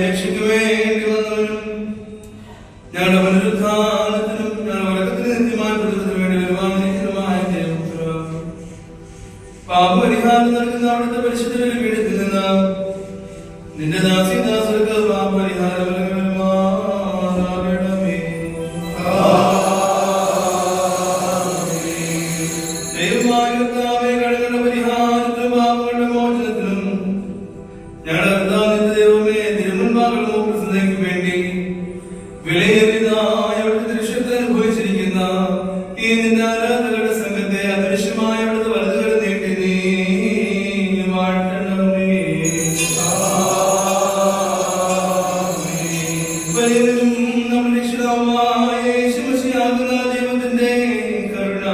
രക്ഷയ്ക്ക് വേണ്ടി വന്നവനും ഞങ്ങളുടെ പുനരുത്ഥാനത്തിനും ഞങ്ങളുടെ ഉലകത്തിന് നിത്യമായ പ്രതിഫലത്തിനു വേണ്ടി വരുവാനിരിക്കുന്നതുമായ പാപപരിഹാരം നൽകുന്ന അവിടുത്തെ പരിശുദ്ധ പീഠത്തിൽ നിന്ന് നിന്റെ ദാസിദാസർക്ക് പാപപരിഹാരം നൽകണമേ. ദൈവമായ കർത്താവേ, കടങ്ങളുടെ പരിഹാരത്തിനും പാപങ്ങളുടെ മോചനത്തിനും ഞങ്ങളുടെ കർത്താവിന്റെ ദൈവമേ, തിരുമുൻപാകെ പ്രസിദ്ധയ്ക്ക് വേണ്ടി വിലയേറിയതായ അവിടുത്തെ ദൃശ്യത്തെ അനുഭവിച്ചിരിക്കുന്ന ഈ നിന്റെ ആരാധകരുടെ സംഘത്തെ അദൃശ്യമായ അവിടുത്തെ വലതുകളെ നീട്ടി നീ വാഴ്ത്തണമേ. വലിയവനും നമ്മുടെ രക്ഷിതാവുമായ യേശുമശിഹാകുന്ന ദൈവത്തിന്റെ കരുണ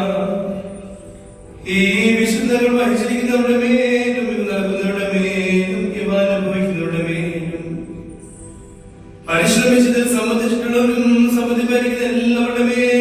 ഈ വിശുദ്ധകൾ വഹിച്ചിരിക്കുന്നവരുടെ മേലും ഇത് നൽകുന്നവരുടെ മേലും ഇവ അനുഭവിക്കുന്നവരുടെ മേലും പരിശ്രമിച്ചതിൽ സംബന്ധിച്ചിട്ടുള്ളവരും സംബന്ധിപ്പായിരിക്കുന്ന എല്ലാവരുടെ മേലും